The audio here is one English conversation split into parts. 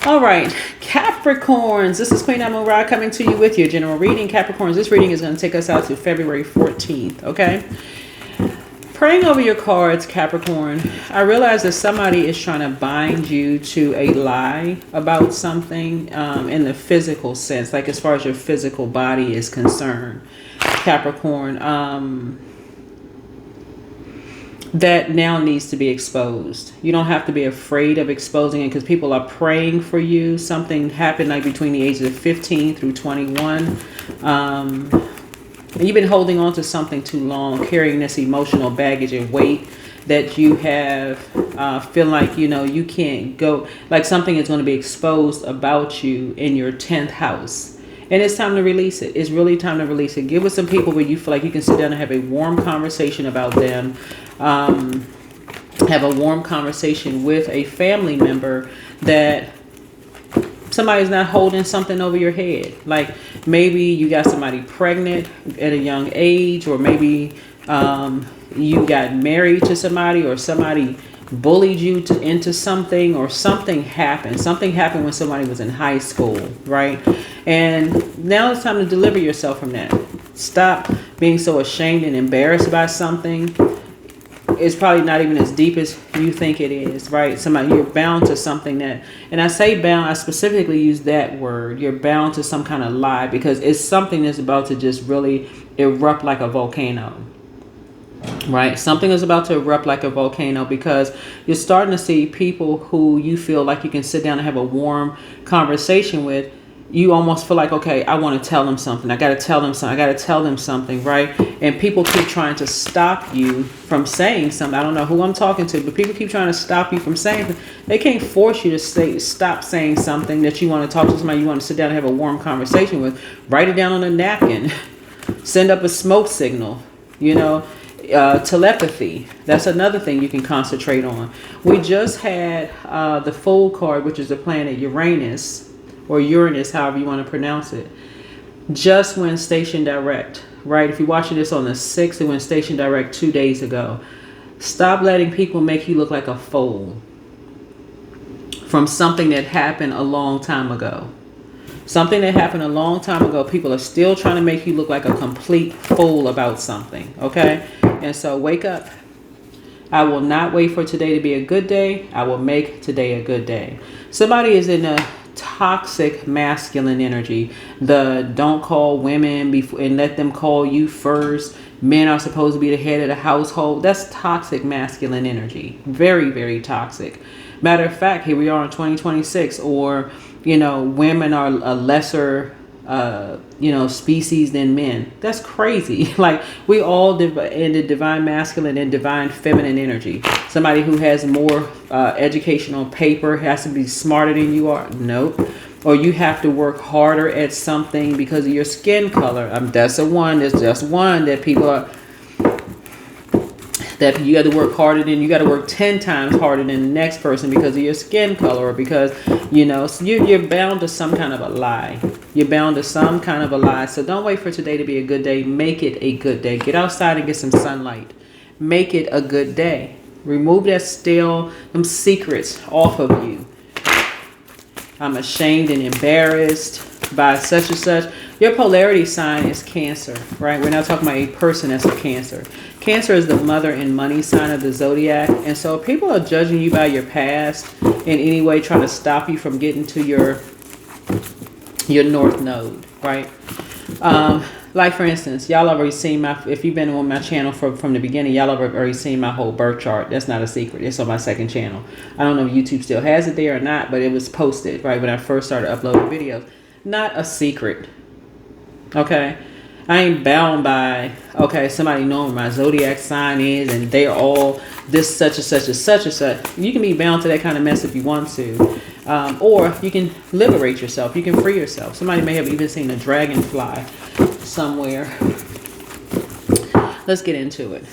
All right, Capricorns. This is Queen Amora coming to you with your general reading. Capricorns, this reading is going to take us out to February 14th, okay? Praying over your cards, Capricorn, I realize that somebody is trying to bind you to a lie about something in the physical sense, like as far as your physical body is concerned, Capricorn. That now needs to be exposed. You don't have to be afraid of exposing it because people are praying for you. Something happened like between the ages of 15 through 21. And you've been holding on to something too long, carrying this emotional baggage and weight that you have, feel like, you know, you can't go, like something is going to be exposed about you in your 10th house. And it's time to release it. It's really time to release it. Get with some people where you feel like you can sit down and have a warm conversation about them. Have a warm conversation with a family member that somebody's not holding something over your head. Like maybe you got somebody pregnant at a young age, or maybe you got married to somebody, or somebody bullied you into something, or something happened. Something happened when somebody was in high school, right? And now it's time to deliver yourself from that. Stop being so ashamed and embarrassed about something. It's probably not even as deep as you think it is, right? Somebody, you're bound to something that, and I say bound, I specifically use that word. You're bound to some kind of lie because it's something that's about to just really erupt like a volcano. Right? Something is about to erupt like a volcano because you're starting to see people who you feel like you can sit down and have a warm conversation with. You almost feel like, okay, I want to tell them something. I got to tell them something. I got to tell them something, right? And people keep trying to stop you from saying something. I don't know who I'm talking to, but people keep trying to stop you from saying something. They can't force you to stop saying something that you want to talk to somebody you want to sit down and have a warm conversation with. Write it down on a napkin. Send up a smoke signal, you know. Telepathy, that's another thing you can concentrate on. We just had the Fool card, which is the planet Uranus, or Uranus, however you want to pronounce it, just went station direct, right? If you're watching this on the 6th, it went station direct 2 days ago. Stop letting people make you look like a fool from something that happened a long time ago. Something that happened a long time ago, people are still trying to make you look like a complete fool about something, okay? And so wake up. I will not wait for today to be a good day. I will make today a good day. Somebody is in a toxic masculine energy. The don't call women before and let them call you first. Men are supposed to be the head of the household. That's toxic masculine energy. Very, very toxic. Matter of fact, here we are in 2026, or, you know, women are a lesser species than men. That's crazy. Like we all in the divine masculine and divine feminine energy. Somebody who has more education on paper has to be smarter than you are. Nope. Or you have to work harder at something because of your skin color. That's just one that people are, that you got to work harder than, you got to work 10 times harder than the next person because of your skin color, or because, you know, so you're bound to some kind of a lie. You're bound to some kind of a lie. So don't wait for today to be a good day. Make it a good day. Get outside and get some sunlight. Make it a good day. Remove that them secrets off of you. I'm ashamed and embarrassed by such and such. Your polarity sign is Cancer, right? We're not talking about a person that's a Cancer. Cancer is the mother and money sign of the zodiac. And so people are judging you by your past in any way, trying to stop you from getting to your north node, right? Like for instance, y'all have already seen if you've been on my channel from the beginning, y'all have already seen my whole birth chart. That's not a secret. It's on my second channel. I don't know if YouTube still has it there or not, but it was posted, right, when I first started uploading videos. Not a secret. Okay? I ain't bound by, okay, somebody knowing what my zodiac sign is and they're all this such and such and such and such. You can be bound to that kind of mess if you want to. Or you can liberate yourself. You can free yourself. Somebody may have even seen a dragonfly somewhere. Let's get into it.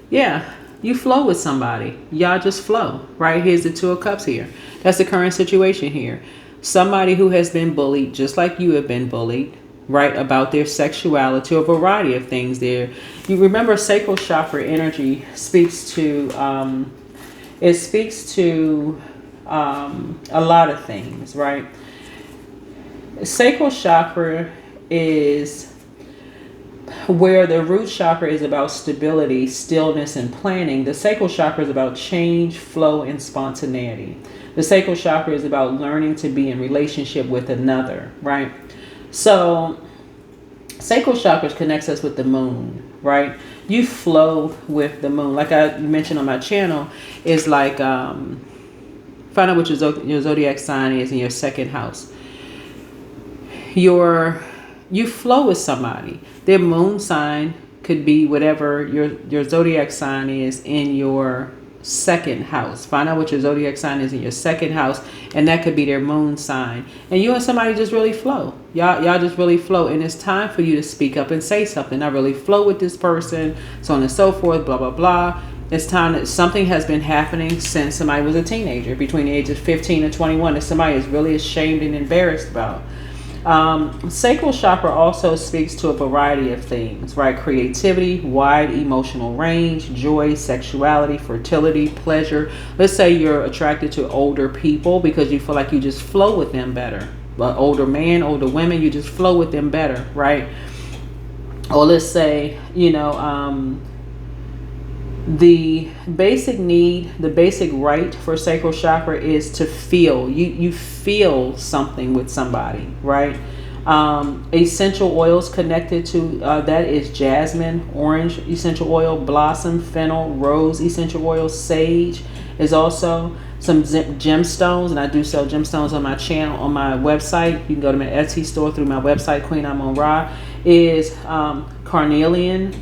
Yeah, you flow with somebody. Y'all just flow, right? Here's the Two of Cups here. That's the current situation here. Somebody who has been bullied, just like you have been bullied, right, about their sexuality, a variety of things there. You remember sacral chakra energy speaks to, it speaks to a lot of things, right? Sacral chakra is where the root chakra is about stability, stillness, and planning. The sacral chakra is about change, flow, and spontaneity. The sacral chakra is about learning to be in relationship with another, right? So sacral chakra connects us with the moon, right? You flow with the moon. Like I mentioned on my channel, is like find out what your zodiac sign is in your second house. You flow with somebody. Their moon sign could be whatever your zodiac sign is in your second house. Find out what your zodiac sign is in your second house, and that could be their moon sign. And you and somebody just really flow. Y'all just really flow, and it's time for you to speak up and say something. I really flow with this person, so on and so forth, blah blah blah. It's time that something has been happening since somebody was a teenager, between the ages of 15 and 21, that somebody is really ashamed and embarrassed about. Sacral chakra also speaks to a variety of things, right? Creativity, wide emotional range, joy, sexuality, fertility, pleasure. Let's say you're attracted to older people because you feel like you just flow with them better. But older men, older women, you just flow with them better, right? Or let's say, the basic need, the basic right for sacral chakra is to feel. You feel something with somebody, right? Essential oils connected to that is jasmine, orange essential oil, blossom, fennel, rose essential oil, sage is also some gemstones, and I do sell gemstones on my channel, on my website. You can go to my Etsy store through my website, Queen Amon Ra. Is carnelian,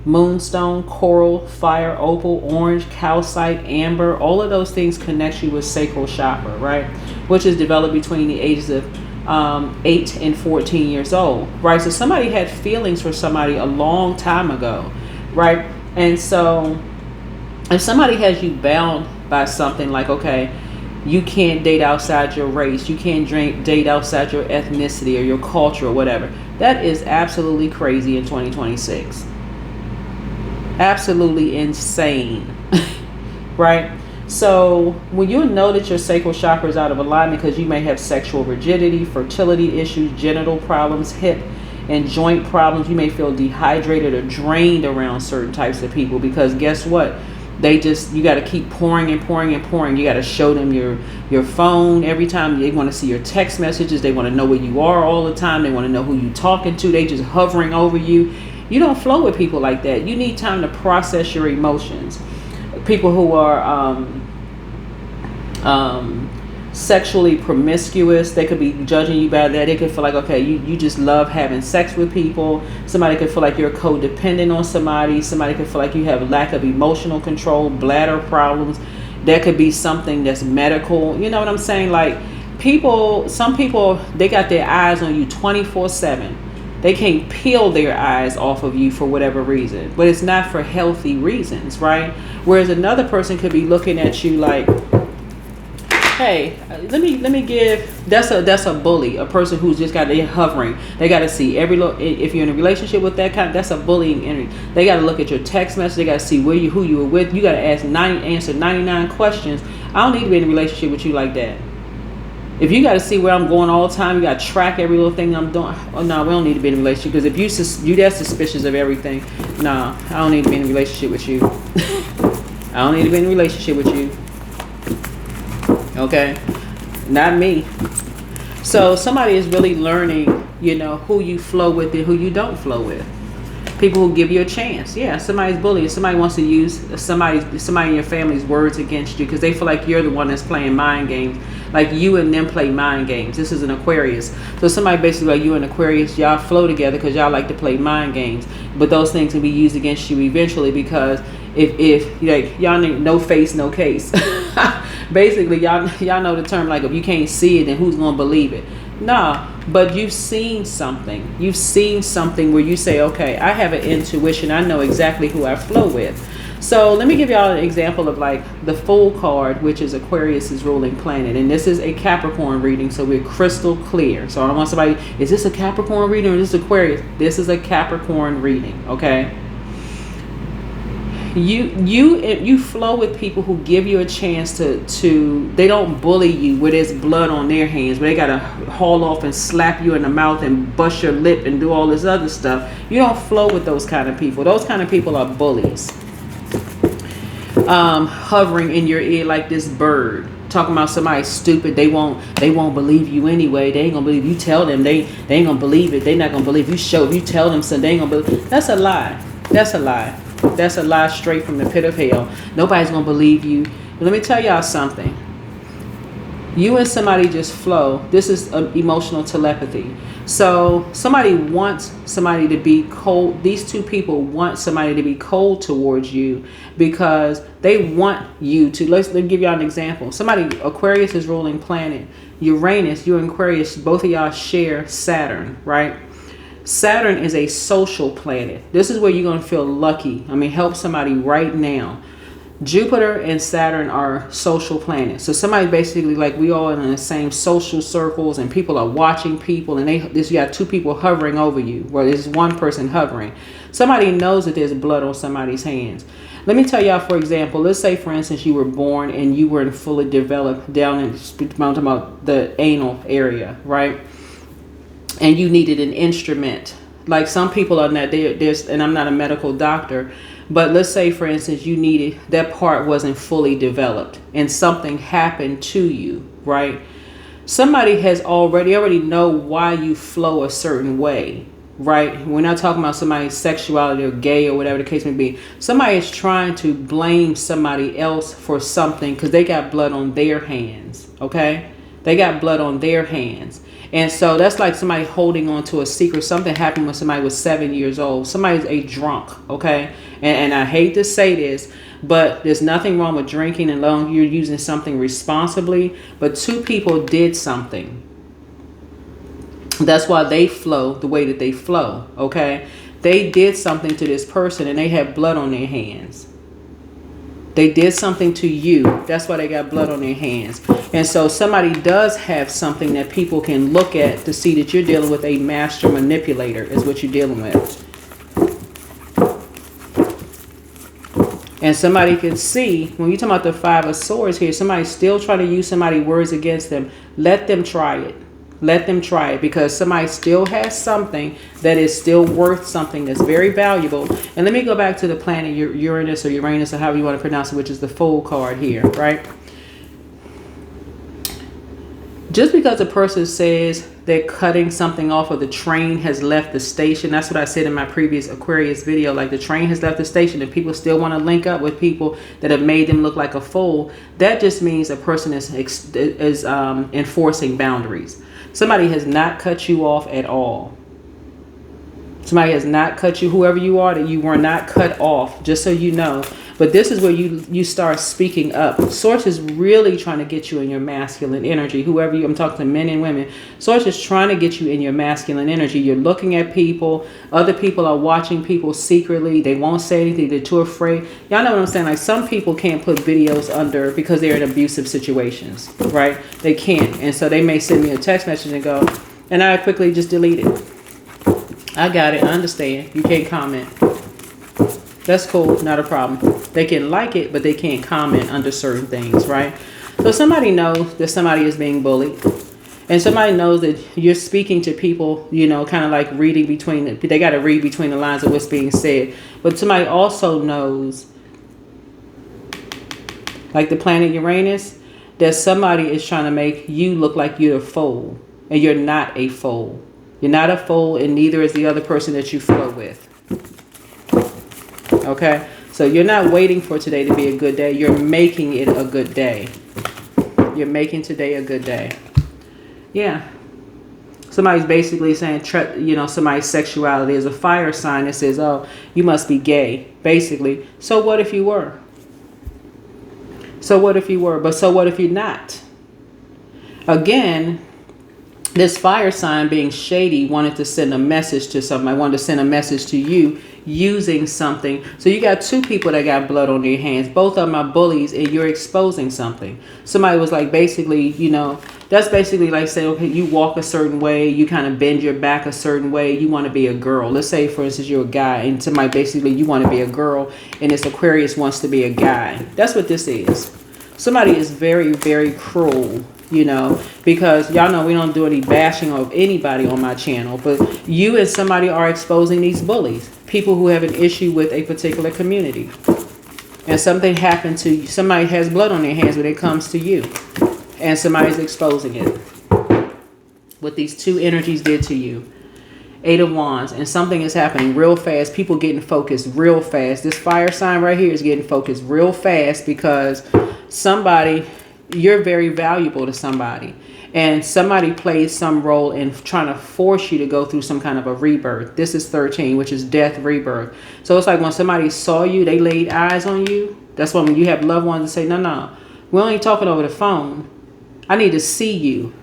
moonstone, coral, fire, opal, orange, calcite, amber. All of those things connect you with sacral chakra, right? Which is developed between the ages of 8 and 14 years old, right? So somebody had feelings for somebody a long time ago, right? And so if somebody has you bound by something like, okay, you can't date outside your race, you can't date outside your ethnicity or your culture or whatever, that is absolutely crazy in 2026. Absolutely insane. Right? So when you know that your sacral chakra is out of alignment because you may have sexual rigidity, fertility issues, genital problems, hip and joint problems, you may feel dehydrated or drained around certain types of people, because guess what? You got to keep pouring and pouring and pouring. You got to show them your phone every time. They want to see your text messages. They want to know where you are all the time. They want to know who you're talking to. They just hovering over you. You don't flow with people like that. You need time to process your emotions. People who are sexually promiscuous, they could be judging you by that. They could feel like, okay, you just love having sex with people. Somebody could feel like you're codependent on somebody. Somebody could feel like you have lack of emotional control, bladder problems. That could be something that's medical. You know what I'm saying? Like some people, they got their eyes on you 24/7. They can't peel their eyes off of you for whatever reason, but it's not for healthy reasons, right? Whereas another person could be looking at you like, hey, let me give. That's a bully, a person who's just they're hovering. They got to see every look. If you're in a relationship with that kind, that's a bullying energy. They got to look at your text message. They got to see who you were with. You got to answer 99 questions. I don't need to be in a relationship with you like that. If you got to see where I'm going all the time, you got to track every little thing I'm doing. Oh, no, we don't need to be in a relationship, because if you that suspicious of everything, no, I don't need to be in a relationship with you. I don't need to be in a relationship with you. Okay? Not me. So somebody is really learning, who you flow with and who you don't flow with. People who give you a chance. Yeah, somebody's bullying. Somebody wants to use somebody in your family's words against you because they feel like you're the one that's playing mind games. Like you and them play mind games. This is an Aquarius. So somebody basically like you and Aquarius, y'all flow together because y'all like to play mind games. But those things can be used against you eventually, because if like y'all need no face, no case. Basically, y'all know the term, like if you can't see it, then who's gonna believe it? Nah, but you've seen something. You've seen something where you say, okay, I have an intuition. I know exactly who I flow with. So let me give y'all an example of like the Fool card, which is Aquarius's ruling planet. And this is a Capricorn reading, so we're crystal clear. So I don't want somebody, is this a Capricorn reading or is this Aquarius? This is a Capricorn reading, okay? You flow with people who give you a chance to they don't bully you where there's blood on their hands, where they gotta haul off and slap you in the mouth and bust your lip and do all this other stuff. You don't flow with those kind of people. Those kind of people are bullies. Hovering in your ear like this bird, talking about somebody stupid. They won't believe you anyway. They ain't gonna believe you. Tell them they ain't gonna believe it. They not gonna believe you. Show if you tell them something, they ain't gonna believe. That's a lie. That's a lie. That's a lie straight from the pit of hell. Nobody's gonna believe you. But let me tell y'all something. You and somebody just flow. This is emotional telepathy. So somebody wants somebody to be cold. These two people want somebody to be cold towards you because they want you to. Let's give y'all an example. Somebody, Aquarius is ruling planet. Uranus, you and Aquarius, both of y'all share Saturn, right? Saturn is a social planet. This is where you're going to feel lucky. I mean, help somebody right now. Jupiter and Saturn are social planets. So somebody basically, like, we all in the same social circles and people are watching people, and you got two people hovering over you. Well, there's one person hovering. Somebody knows that there's blood on somebody's hands. Let me tell y'all, for example, let's say, for instance, you were born and you weren't fully developed down in about the anal area, right? And you needed an instrument. Like some people are not there's, and I'm not a medical doctor, but let's say, for instance, you needed, that part wasn't fully developed and something happened to you, right? Somebody has already know why you flow a certain way, right? We're not talking about somebody's sexuality or gay or whatever the case may be. Somebody is trying to blame somebody else for something because they got blood on their hands, okay? They got blood on their hands. And so that's like somebody holding on to a secret. Something happened when somebody was 7 years old. Somebody's a drunk, okay? And I hate to say this, but there's nothing wrong with drinking as long as you're using something responsibly. But two people did something. That's why they flow the way that they flow, okay? They did something to this person and they had blood on their hands. They did something to you. That's why they got blood on their hands. And so somebody does have something that people can look at to see that you're dealing with a master manipulator is what you're dealing with. And somebody can see, when you're talking about the Five of Swords here, somebody's still trying to use somebody's words against them. Let them try it. Let them try it, because somebody still has something that is still worth something that's very valuable. And let me go back to the planet Uranus or Uranus or however you want to pronounce it, which is the Fool card here, right? Just because a person says they're cutting something off or the train has left the station, that's what I said in my previous Aquarius video, like the train has left the station and people still want to link up with people that have made them look like a fool, that just means a person is enforcing boundaries. Somebody has not cut you off at all. Somebody has not cut you, whoever you are, that you were not cut off, just so you know. But this is where you start speaking up. Source is really trying to get you in your masculine energy. Whoever you, I'm talking to men and women. Source is trying to get you in your masculine energy. You're looking at people. Other people are watching people secretly. They won't say anything. They're too afraid. Y'all know what I'm saying? Like, some people can't put videos under because they're in abusive situations, right? They can't. And so they may send me a text message and go, and I quickly just delete it. I got it. I understand. You can't comment. That's cool. Not a problem. They can like it, but they can't comment under certain things, right? So somebody knows that somebody is being bullied. And somebody knows that you're speaking to people, you know, kind of like reading between, they got to read between the lines of what's being said. But somebody also knows, like the planet Uranus, that somebody is trying to make you look like you're a fool. And you're not a fool. You're not a fool, and neither is the other person that you flow with. Okay? So you're not waiting for today to be a good day. You're making it a good day. You're making today a good day. Yeah. Somebody's basically saying, you know, somebody's sexuality is a fire sign that says, oh, you must be gay, basically. So what if you were? So what if you were? But so what if you're not? Again, this fire sign being shady wanted to send a message to somebody, wanted to send a message to you using something. So you got two people that got blood on their hands. Both of them are bullies, and you're exposing something. Somebody was like, basically, you know, That's basically like say, okay, you walk a certain way, you kind of bend your back a certain way, you want to be a girl. Let's say, for instance, you're a guy and somebody basically you want to be a girl and this Aquarius wants to be a guy. That's what this is. Somebody is very, very cruel, you know, because y'all know we don't do any bashing of anybody on my channel, but you and somebody are exposing these bullies, people who have an issue with a particular community. And something happened to you. Somebody has blood on their hands when it comes to you. And somebody's exposing it. What these two energies did to you. 8 of Wands. And something is happening real fast. People getting focused real fast. This fire sign right here is getting focused real fast because somebody, you're very valuable to somebody. And somebody plays some role in trying to force you to go through some kind of a rebirth. This is 13, which is death, rebirth. So it's like when somebody saw you, they laid eyes on you. That's when you have loved ones that say, no, we're only talking over the phone. I need to see you.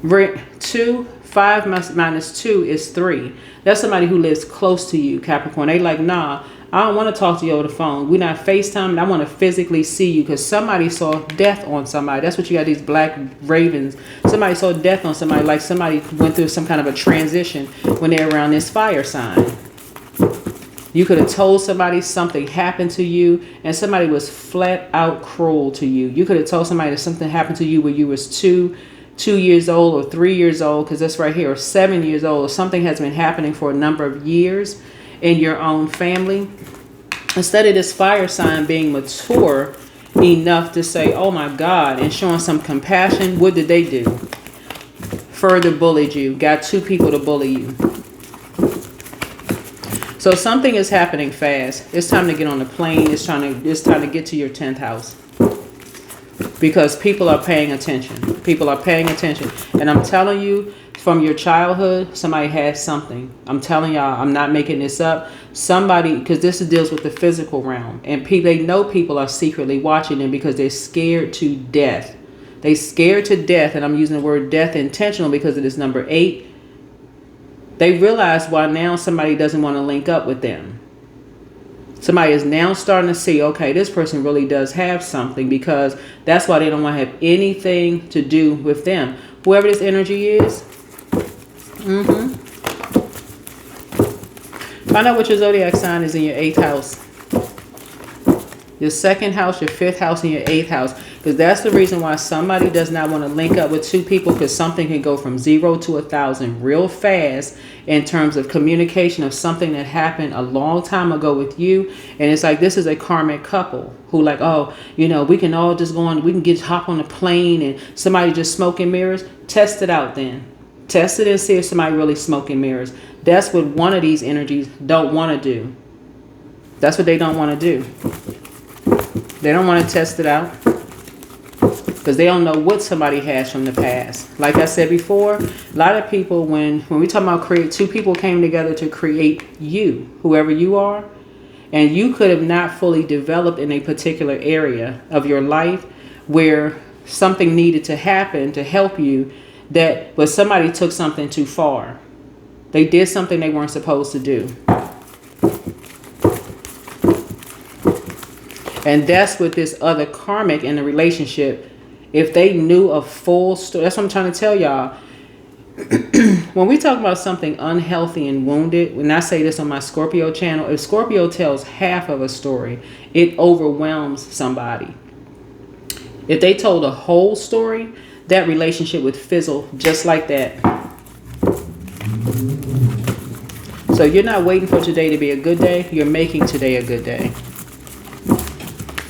2, 5 minus 2 is 3. That's somebody who lives close to you, Capricorn. They like, nah, I don't want to talk to you over the phone. We're not FaceTime. I want to physically see you because somebody saw death on somebody. That's what you got, these black ravens. Somebody saw death on somebody, like somebody went through some kind of a transition when they're around this fire sign. You could have told somebody something happened to you and somebody was flat out cruel to you. You could have told somebody that something happened to you when you was 2 years old or 3 years old, because that's right here, or 7 years old, or something has been happening for a number of years in your own family. Instead of this fire sign being mature enough to say, oh my God, and showing some compassion, what did they do? Further bullied you, got 2 people to bully you. So something is happening fast. It's time to get on the plane. It's time to get to your 10th house. Because people are paying attention. People are paying attention. And I'm telling you, from your childhood, somebody has something. I'm telling y'all, I'm not making this up. Somebody, because this deals with the physical realm. And they know people are secretly watching them because they're scared to death. They scared to death. And I'm using the word death intentional because it is number 8. They realize why now somebody doesn't want to link up with them. Somebody is now starting to see, okay, this person really does have something, because that's why they don't want to have anything to do with them. Whoever this energy is. Find out what your zodiac sign is in your 8th house. Your 2nd house, your 5th house, and your 8th house. Because that's the reason why somebody does not want to link up with 2 people, because something can go from 0 to 1,000 real fast in terms of communication of something that happened a long time ago with you. And it's like, this is a karmic couple who like, oh, you know, we can all just go on, we can hop on a plane and somebody just smoking mirrors. Test it out then. Test it and see if somebody really smoking mirrors. That's what one of these energies don't want to do. That's what they don't want to do. They don't want to test it out because they don't know what somebody has from the past. Like I said before, a lot of people, when we talk about create, 2 people came together to create you, whoever you are, and you could have not fully developed in a particular area of your life where something needed to happen to help you, but somebody took something too far. They did something they weren't supposed to do. And that's what this other karmic in the relationship, if they knew a full story, that's what I'm trying to tell y'all. When we talk about something unhealthy and wounded, when I say this on my Scorpio channel, if Scorpio tells half of a story, it overwhelms somebody. If they told a whole story, that relationship would fizzle just like that. So you're not waiting for today to be a good day. You're making today a good day.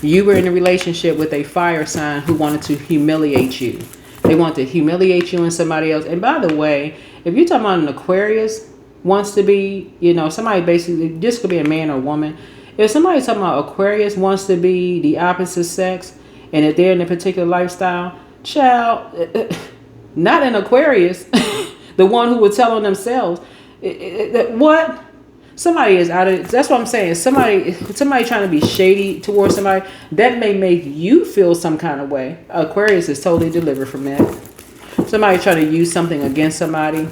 You were in a relationship with a fire sign who wanted to humiliate you. They want to humiliate you and somebody else. And by the way, if you're talking about an Aquarius wants to be, you know, somebody basically, this could be a man or a woman. If somebody's talking about Aquarius wants to be the opposite sex, and if they're in a particular lifestyle, child, not an Aquarius, the one who would tell on themselves, what? Somebody is out of, that's what I'm saying. Somebody trying to be shady towards somebody, that may make you feel some kind of way. Aquarius is totally delivered from that. Somebody trying to use something against somebody.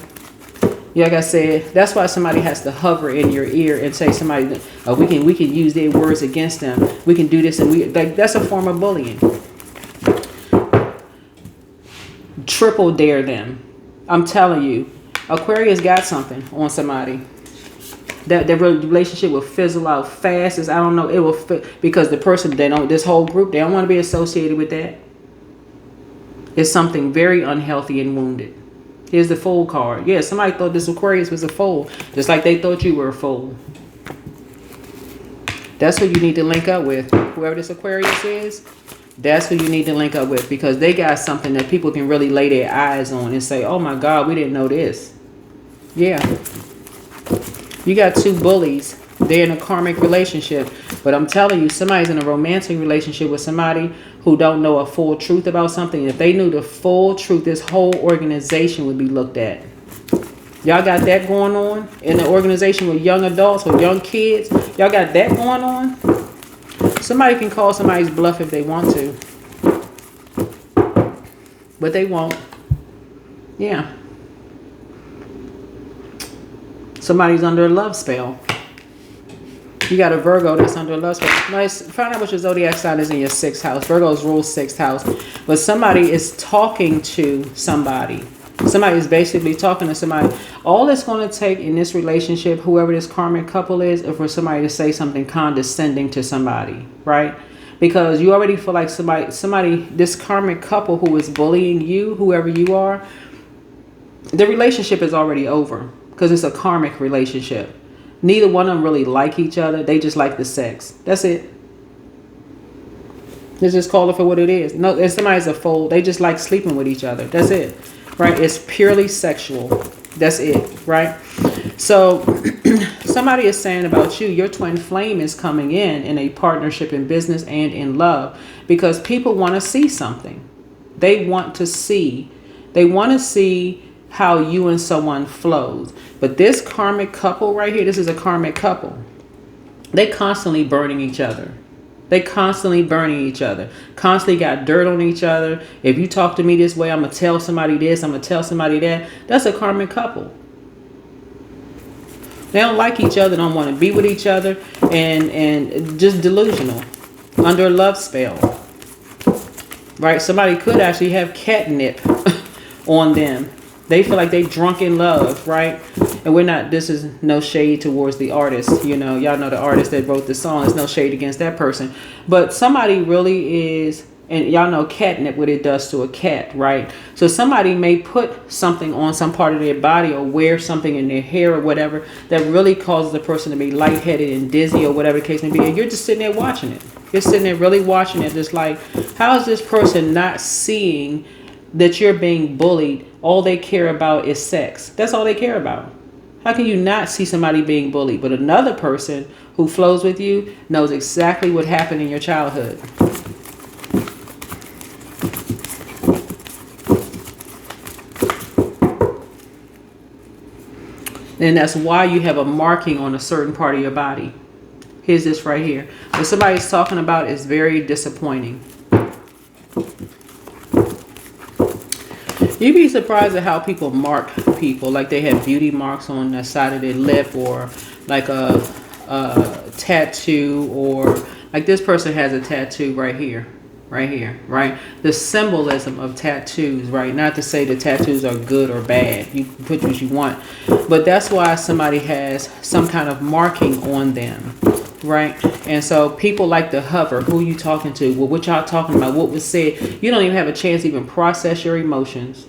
Like I said, that's why somebody has to hover in your ear and say somebody, oh, we can use their words against them. We can do this, and that's a form of bullying. triple dare them. I'm telling you, Aquarius got something on somebody. That relationship will fizzle out fast as I don't know. It will because the person this whole group, they don't want to be associated with that. It's something very unhealthy and wounded. Here's the Fool card. Yeah, somebody thought this Aquarius was a fool, just like they thought you were a fool. That's who you need to link up with. Whoever this Aquarius is, that's who you need to link up with, because they got something that people can really lay their eyes on and say, oh my God, we didn't know this. Yeah. You got two bullies. They're in a karmic relationship. But I'm telling you, somebody's in a romantic relationship with somebody who don't know a full truth about something. If they knew the full truth, this whole organization would be looked at. Y'all got that going on in the organization with young adults or young kids. Y'all got that going on. Somebody can call somebody's bluff if they want to. But they won't. Yeah. Somebody's under a love spell. You got a Virgo that's under a love spell. Nice. Find out what your zodiac sign is in your 6th house. Virgos rule 6th house. But somebody is talking to somebody. Somebody is basically talking to somebody. All it's going to take in this relationship, whoever this karmic couple is for somebody to say something condescending to somebody, right? Because you already feel like somebody, this karmic couple who is bullying you, whoever you are, the relationship is already over. Because it's a karmic relationship. Neither one of them really like each other. They just like the sex. That's it. Let's just call it for what it is. No, if somebody's a fool, they just like sleeping with each other. That's it. Right? It's purely sexual. That's it. Right? So somebody is saying about you, your twin flame is coming in a partnership in business and in love. Because people want to see something. They want to see. They want to see how you and someone flows. But this karmic couple right here, this is a karmic couple. They constantly burning each other. They constantly burning each other. Constantly got dirt on each other. If you talk to me this way, I'm going to tell somebody this. I'm going to tell somebody that. That's a karmic couple. They don't like each other. Don't want to be with each other. And just delusional. Under a love spell. Right? Somebody could actually have catnip on them. They feel like they drunk in love, right? And we're not, this is no shade towards the artist. You know, y'all know the artist that wrote the song. There's no shade against that person. But somebody really is, and y'all know catnip, what it does to a cat, right? So somebody may put something on some part of their body or wear something in their hair or whatever that really causes the person to be lightheaded and dizzy or whatever the case may be. And you're just sitting there watching it. You're sitting there really watching it. Just like, how is this person not seeing that you're being bullied? All they care about is sex. That's all they care about. How can you not see somebody being bullied? But another person who flows with you knows exactly what happened in your childhood. And that's why you have a marking on a certain part of your body. Here's this right here. What somebody's talking about is very disappointing. You'd be surprised at how people mark people. Like they have beauty marks on the side of their lip, or like a tattoo, or like this person has a tattoo right here, right? The symbolism of tattoos, right? Not to say the tattoos are good or bad. You can put what you want. But that's why somebody has some kind of marking on them, right? And so people like to hover. Who you talking to? Well, what y'all talking about? What was said? You don't even have a chance to even process your emotions,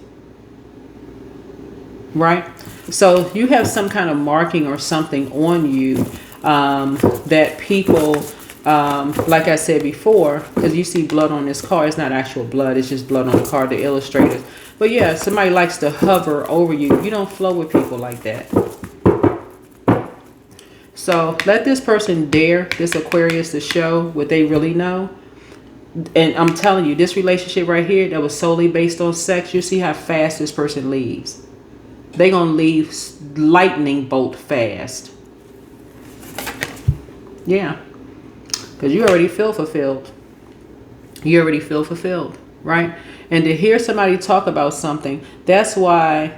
right? So you have some kind of marking or something on you that people, like I said before, because you see blood on this card. It's not actual blood. It's just blood on the card, the illustrators. But yeah, somebody likes to hover over you. You don't flow with people like that. So let this person dare this Aquarius to show what they really know. And I'm telling you, this relationship right here that was solely based on sex, you see how fast this person leaves. They're going to leave lightning bolt fast. Yeah. Because you already feel fulfilled. You already feel fulfilled, right? And to hear somebody talk about something, that's why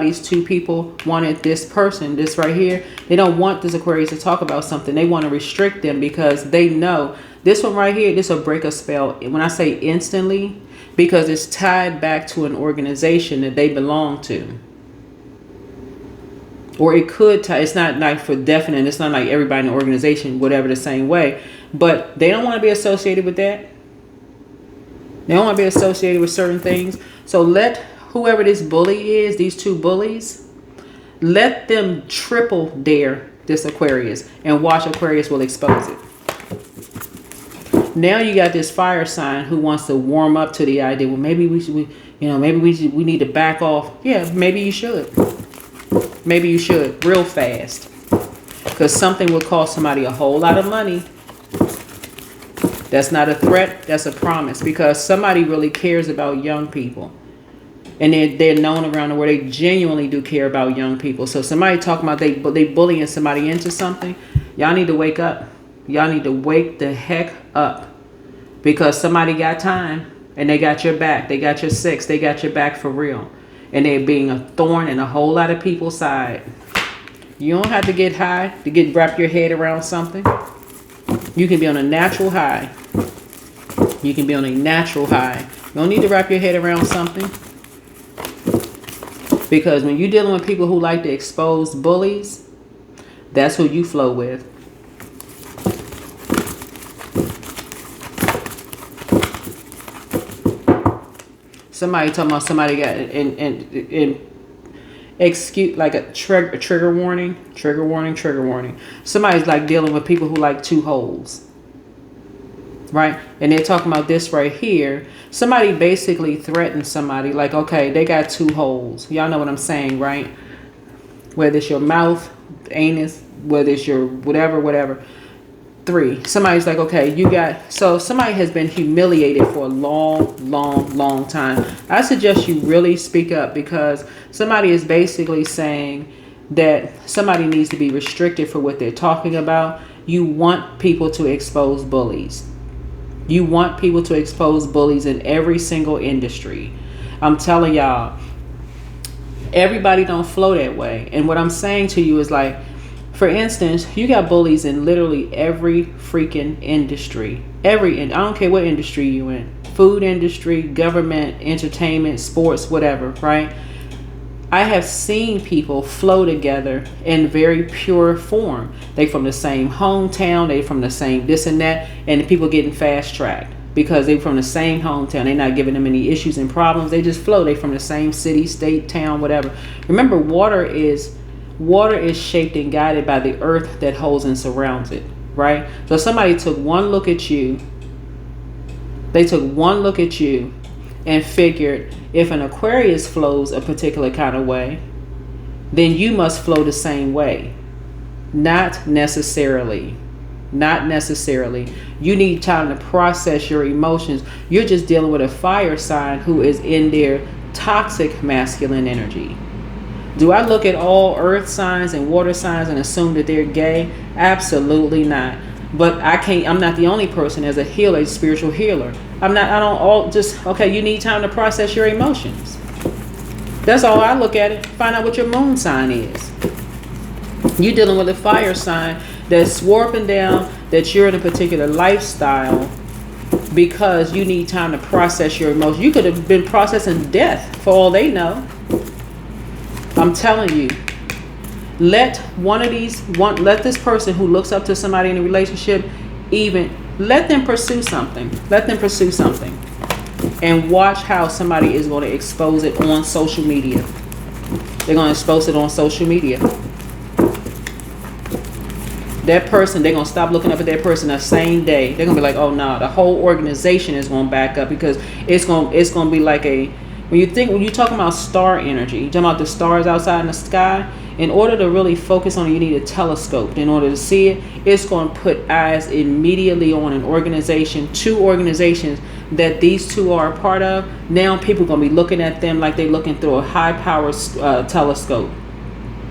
these two people wanted this person, this right here. They don't want this Aquarius to talk about something. They want to restrict them because they know this one right here, this will break a spell. When I say instantly, because it's tied back to an organization that they belong to. Or it could tie, it's not like for definite, it's not like everybody in the organization, whatever, the same way. But they don't want to be associated with that. They don't want to be associated with certain things. So let whoever this bully is, these two bullies, let them triple dare this Aquarius and watch Aquarius will expose it. Now you got this fire sign who wants to warm up to the idea. Well, maybe we should, we need to back off. Yeah, maybe you should. Maybe you should real fast, because something will cost somebody a whole lot of money. That's not a threat. That's a promise, because somebody really cares about young people, and they're known around the world. They genuinely do care about young people. So somebody talking about they bullying somebody into something. Y'all need to wake up. Y'all need to wake the heck up, because somebody got time and they got your back. They got your six. They got your back for real. And they're being a thorn in a whole lot of people's side. You don't have to get high to wrap your head around something. You can be on a natural high. You can be on a natural high. You don't need to wrap your head around something. Because when you're dealing with people who like to expose bullies, that's who you flow with. Somebody talking about somebody got in excuse, like a trigger warning. Somebody's like dealing with people who like two holes, right? And they're talking about this right here. Somebody basically threatened somebody, like, okay, they got two holes. Y'all know what I'm saying, right? Whether it's your mouth, anus, whether it's your whatever. 3. Somebody's like, okay, so somebody has been humiliated for a long time. I suggest you really speak up, because somebody is basically saying that somebody needs to be restricted for what they're talking about. You want people to expose bullies. You want people to expose bullies in every single industry. I'm telling y'all, everybody don't flow that way. And what I'm saying to you is, like, for instance, you got bullies in literally every freaking industry. I don't care what industry you in. Food industry, government, entertainment, sports, whatever, right? I have seen people flow together in very pure form. They from the same hometown, they from the same this and that, and the people getting fast tracked because they from the same hometown. They're not giving them any issues and problems. They just flow. They from the same city, state, town, whatever. Remember, water is shaped and guided by the earth that holds and surrounds it, right? So somebody took one look at you. They took one look at you and figured, if an Aquarius flows a particular kind of way, then you must flow the same way. Not necessarily. You need time to process your emotions. You're just dealing with a fire sign who is in their toxic masculine energy. Do I look at all earth signs and water signs and assume that they're gay? Absolutely not. But I'm not the only person as a healer, a spiritual healer. You need time to process your emotions. That's all I look at it. Find out what your moon sign is. You're dealing with a fire sign that's warping down that you're in a particular lifestyle because you need time to process your emotions. You could have been processing death for all they know. I'm telling you, let this person who looks up to somebody in a relationship, let them pursue something. And watch how somebody is going to expose it on social media. They're going to expose it on social media. That person, they're going to stop looking up at that person the same day. They're going to be like, oh no, the whole organization is going to back up, because it's going to be like when you talking about star energy, you're talking about the stars outside in the sky. In order to really focus on it, you need a telescope. In order to see it, it's going to put eyes immediately on an organization, 2 organizations that these 2 are a part of. Now people are going to be looking at them like they're looking through a high-powered telescope.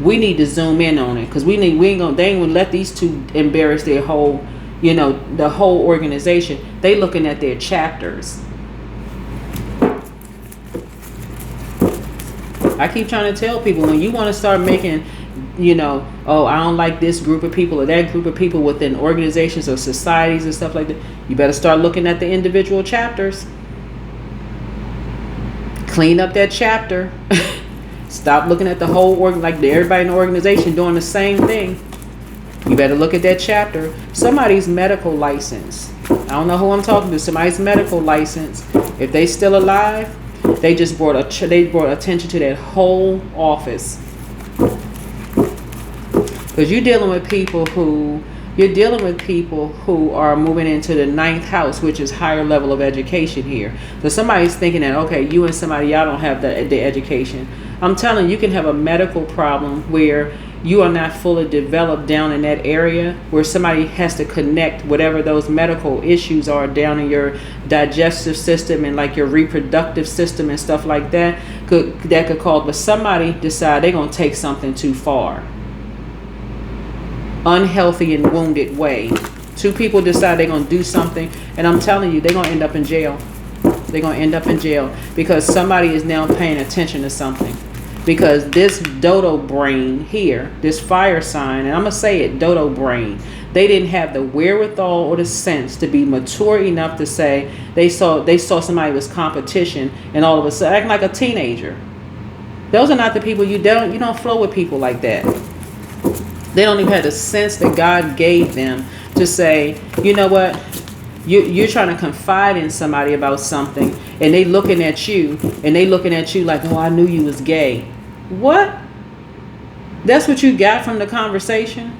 We need to zoom in on it, because they ain't gonna let these 2 embarrass their whole, the whole organization. They looking at their chapters. I keep trying to tell people, when you want to start making, I don't like this group of people or that group of people within organizations or societies and stuff like that, you better start looking at the individual chapters. Clean up that chapter. Stop looking at the whole like everybody in the organization doing the same thing. You better look at that chapter. Somebody's medical license. I don't know who I'm talking to. Somebody's medical license. If they still alive, they just brought attention to that whole office. Because you're dealing with people who are moving into the ninth house, which is higher level of education here. So somebody's thinking that, okay, you and somebody, y'all don't have the education. I'm telling you, you can have a medical problem where you are not fully developed down in that area, where somebody has to connect whatever those medical issues are down in your digestive system and like your reproductive system and stuff like that could cause, but somebody decide they're going to take something too far. Unhealthy and wounded way. Two people decide they're going to do something, and I'm telling you, they're going to end up in jail. They're going to end up in jail because somebody is now paying attention to something. Because this dodo brain here, this fire sign, and I'm going to say it, dodo brain, they didn't have the wherewithal or the sense to be mature enough to say they saw somebody was competition and all of a sudden acting like a teenager. Those are not the people you don't flow with people like that. They don't even have the sense that God gave them to say, you know what, you're trying to confide in somebody about something, and they looking at you like, oh, I knew you was gay. What? That's what you got from the conversation?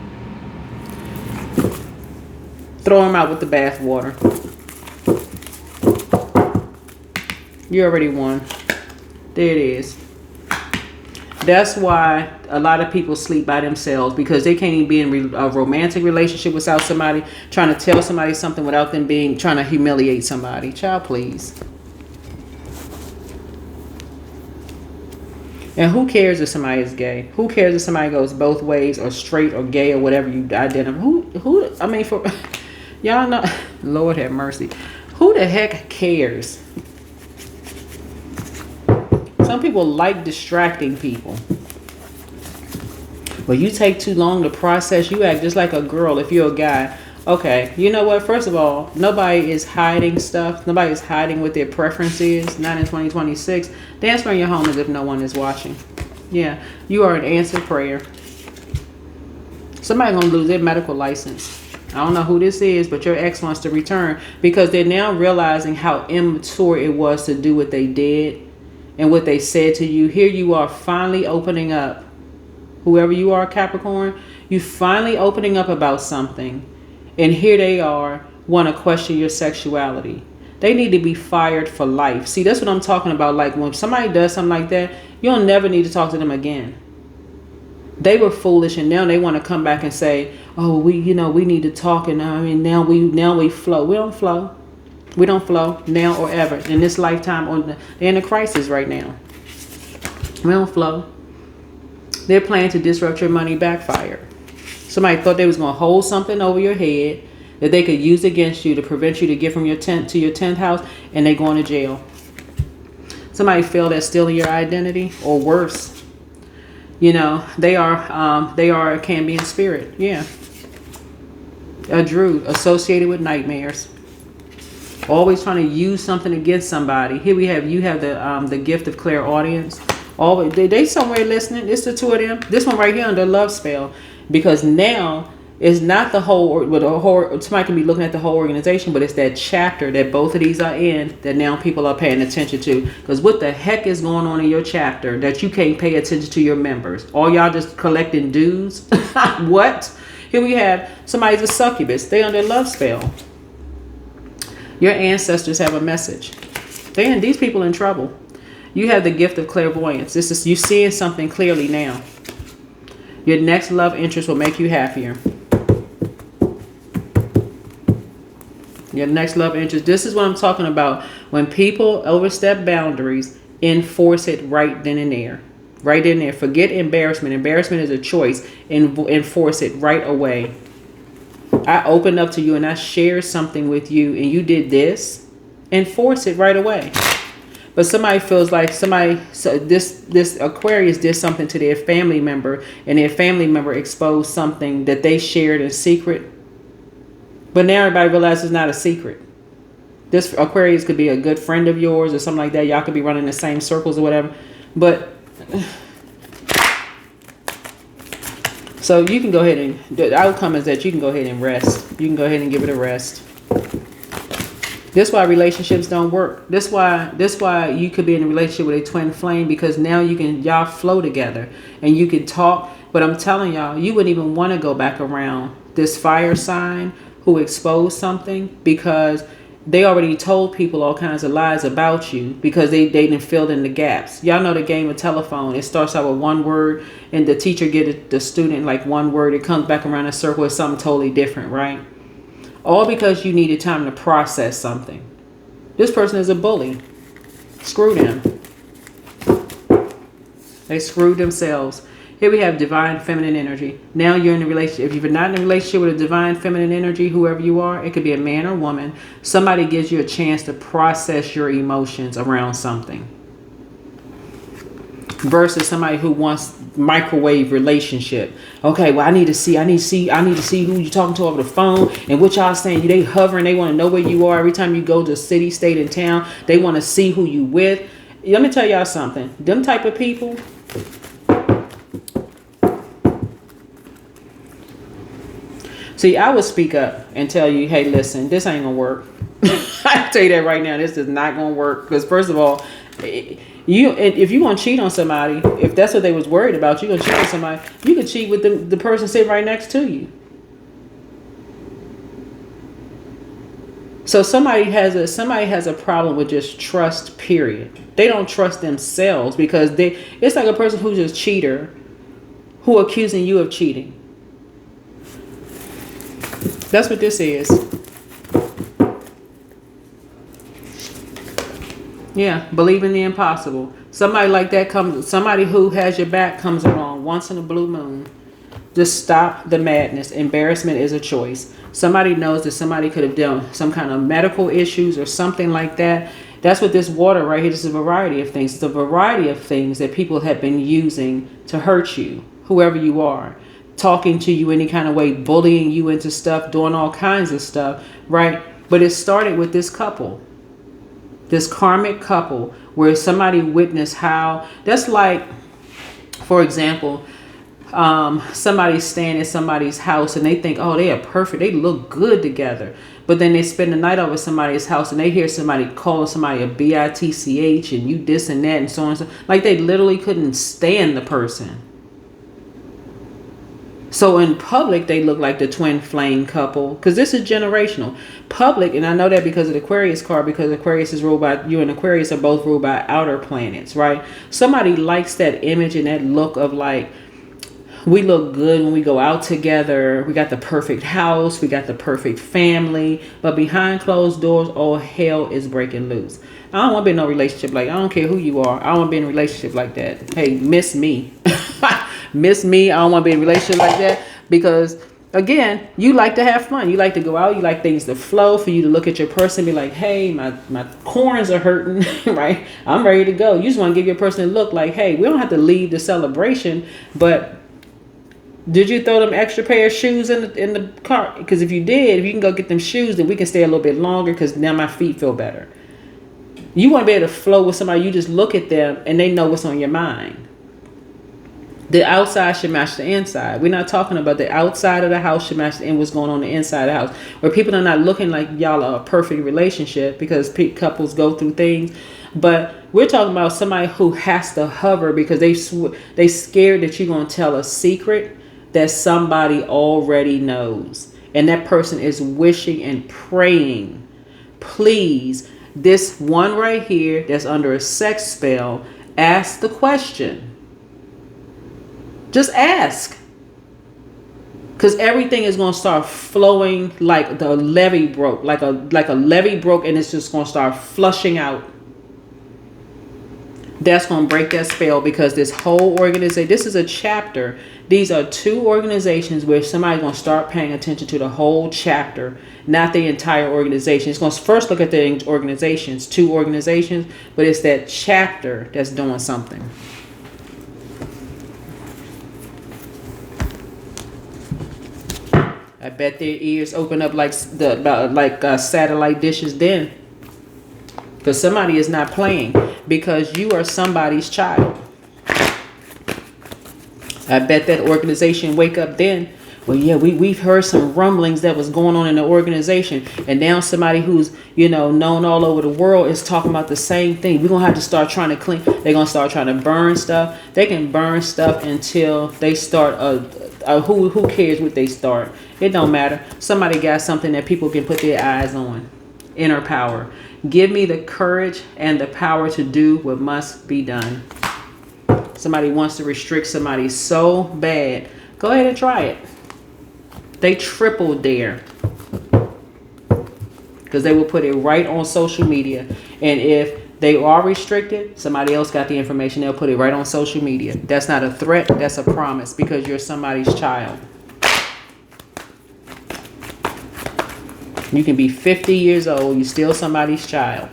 Throw them out with the bathwater. You already won. There it is. That's why a lot of people sleep by themselves, because they can't even be in a romantic relationship without somebody trying to tell somebody something without them trying to humiliate somebody. Child, please. And who cares if somebody is gay? Who cares if somebody goes both ways or straight or gay or whatever you identify? For y'all know, Lord have mercy. Who the heck cares? Some people like distracting people. But you take too long to process. You act just like a girl if you're a guy. Okay, you know what? First of all, nobody is hiding stuff. Nobody is hiding what their preference is. Not in 2026. Dance around your home as if no one is watching. Yeah, you are an answered prayer. Somebody gonna lose their medical license. I don't know who this is, but your ex wants to return because they're now realizing how immature it was to do what they did and what they said to you. Here you are finally opening up. Whoever you are, Capricorn, you finally opening up about something. And here they are, want to question your sexuality. They need to be fired for life. See, that's what I'm talking about. Like when somebody does something like that, you'll never need to talk to them again. They were foolish, and now they want to come back and say, oh, we need to talk, and now we flow. We don't flow. We don't flow now or ever in this lifetime. They're in a crisis right now. We don't flow. Their plan to disrupt your money backfired. Somebody thought they was going to hold something over your head that they could use against you to prevent you to get from your 10th to your 10th house, and they going to jail. Somebody failed at stealing your identity, or worse. They are a Cambian spirit. Yeah. A Druid associated with nightmares. Always trying to use something against somebody. Here you have the gift of clairaudience. Always they somewhere listening. It's the two of them. This one right here under love spell, because now it's not the whole. Somebody can be looking at the whole organization, but it's that chapter that both of these are in that now people are paying attention to. Because what the heck is going on in your chapter that you can't pay attention to your members? All y'all just collecting dues? What? Here we have somebody's a succubus. They under love spell. Your ancestors have a message. These people in trouble. You have the gift of clairvoyance. This is you seeing something clearly now. Your next love interest will make you happier. Your next love interest. This is what I'm talking about. When people overstep boundaries, enforce it right then and there. Right in there. Forget embarrassment. Embarrassment is a choice. Enforce it right away. I opened up to you and I shared something with you and you did this. Enforce it right away. But somebody feels like this Aquarius did something to their family member, and their family member exposed something that they shared in secret. But now everybody realizes it's not a secret. This Aquarius could be a good friend of yours or something like that. Y'all could be running the same circles or whatever. But so you can go ahead and, the outcome is that you can go ahead and rest. You can go ahead and give it a rest. That's why relationships don't work. That's why you could be in a relationship with a twin flame, because now y'all flow together and you can talk. But I'm telling y'all, you wouldn't even want to go back around this fire sign who exposed something, because they already told people all kinds of lies about you because they didn't fill in the gaps. Y'all know the game of telephone. It starts out with one word and the teacher gives the student like one word. It comes back around in a circle. It's something totally different, right? All because you needed time to process something. This person is a bully. Screw them. They screwed themselves. Here we have divine feminine energy. Now you're in a relationship. If you're not in a relationship with a divine feminine energy, whoever you are, it could be a man or woman. Somebody gives you a chance to process your emotions around something. Versus somebody who wants microwave relationship. Okay, well, I need to see who you're talking to over the phone and what y'all saying. They hovering, they want to know where you are every time you go to a city, state, and town. They want to see who you with. Let me tell y'all something. Them type of people. See, I would speak up and tell you, hey, listen, this ain't gonna work. I tell you that right now, this is not gonna work. Because first of all, if you gonna cheat on somebody, if that's what they was worried about, you gonna cheat on somebody, you could cheat with the person sitting right next to you. So somebody has a problem with just trust, period. They don't trust themselves because it's like a person who's a cheater who accusing you of cheating. That's what this is. Yeah, believe in the impossible. Somebody like that somebody who has your back comes along once in a blue moon. Just stop the madness. Embarrassment is a choice. Somebody knows that somebody could have done some kind of medical issues or something like that. That's what this water right here, this is a variety of things. It's a variety of things that people have been using to hurt you, whoever you are. Talking to you any kind of way, bullying you into stuff, doing all kinds of stuff, right? But it started with this couple, this karmic couple, where somebody witnessed how, that's like, for example, somebody's staying at somebody's house and they think, oh, they are perfect, they look good together. But then they spend the night over somebody's house and they hear somebody calling somebody a bitch and you this and that and so on and so. Like they literally couldn't stand the person. So in public, they look like the twin flame couple, because this is generational. Public, and I know that because of the Aquarius card, because Aquarius is ruled by, you and Aquarius are both ruled by outer planets, right? Somebody likes that image and that look of like, we look good when we go out together. We got the perfect house. We got the perfect family. But behind closed doors, all hell is breaking loose. I don't want to be in no relationship like, I don't care who you are. I don't want to be in a relationship like that. Hey, miss me. Miss me. I don't want to be in a relationship like that because, again, you like to have fun. You like to go out. You like things to flow, for you to look at your person and be like, hey, my corns are hurting, right? I'm ready to go. You just want to give your person a look like, hey, we don't have to leave the celebration, but did you throw them extra pair of shoes in the car? Because if you did, if you can go get them shoes, then we can stay a little bit longer because now my feet feel better. You want to be able to flow with somebody. You just look at them and they know what's on your mind. The outside should match the inside. We're not talking about the outside of the house should match what's going on the inside of the house. Where people are not looking like y'all are a perfect relationship because couples go through things. But we're talking about somebody who has to hover because they scared that you're going to tell a secret that somebody already knows. And that person is wishing and praying, please, this one right here that's under a sex spell, ask the question. Just ask. Because everything is going to start flowing like the levee broke. Like a levee broke and it's just going to start flushing out. That's going to break that spell because this whole organization, this is a chapter. These are two organizations where somebody's going to start paying attention to the whole chapter, not the entire organization. It's going to first look at the organizations, two organizations, but it's that chapter that's doing something. I bet their ears open up like satellite dishes then. Because somebody is not playing, because you are somebody's child. I bet that organization wake up then. Well, yeah, we've heard some rumblings that was going on in the organization. And now somebody who's, known all over the world is talking about the same thing. We're going to have to start trying to clean. They're going to start trying to burn stuff. They can burn stuff until they start. Who cares what they start? It don't matter. Somebody got something that people can put their eyes on. Inner power. Give me the courage and the power to do what must be done. Somebody wants to restrict somebody so bad. Go ahead and try it. They triple dare. Because they will put it right on social media. And if they are restricted, somebody else got the information. They'll put it right on social media. That's not a threat. That's a promise, because you're somebody's child. You can be 50 years old. You're still somebody's child.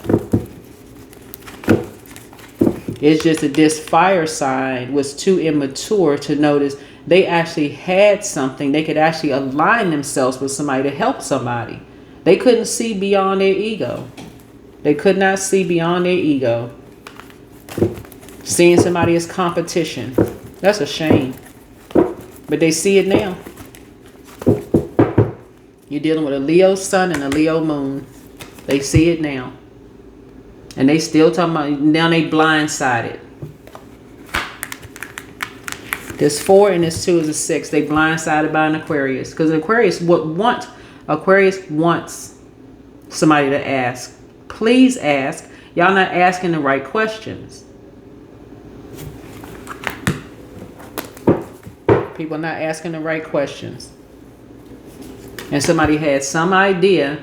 It's just that this fire sign was too immature to notice they actually had something. They could actually align themselves with somebody to help somebody. They couldn't see beyond their ego. They could not see beyond their ego. Seeing somebody as competition. That's a shame. But they see it now. You're dealing with a Leo sun and a Leo moon. They see it now. And they still talking about, now they blindsided. This 4 and this 2 is a 6. They blindsided by an Aquarius. Because Aquarius wants somebody to ask. Please ask. Y'all not asking the right questions. People not asking the right questions. And somebody had some idea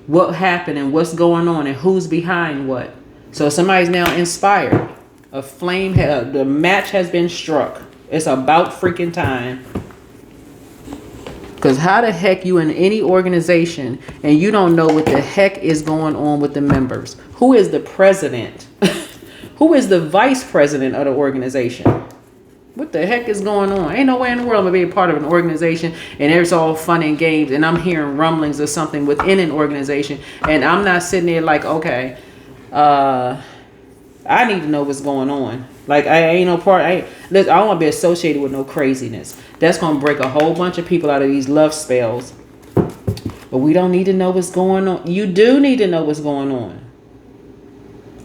what happened and what's going on and who's behind what. So somebody's now inspired. A flame, the match has been struck. It's about freaking time. Because how the heck you in any organization and you don't know what the heck is going on with the members? Who is the president? Who is the vice president of the organization? What the heck is going on? Ain't no way in the world I'm going to be a part of an organization and it's all fun and games and I'm hearing rumblings of something within an organization and I'm not sitting there like, okay, I need to know what's going on. Like, I ain't no part. I don't want to be associated with no craziness. That's going to break a whole bunch of people out of these love spells. But we don't need to know what's going on. You do need to know what's going on.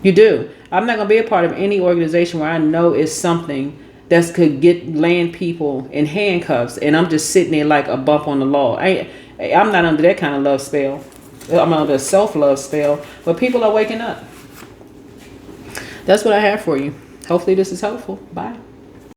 You do. I'm not going to be a part of any organization where I know it's something that could land people in handcuffs. And I'm just sitting there like a bump on the law. I'm not under that kind of love spell. I'm under a self-love spell. But people are waking up. That's what I have for you. Hopefully this is helpful. Bye.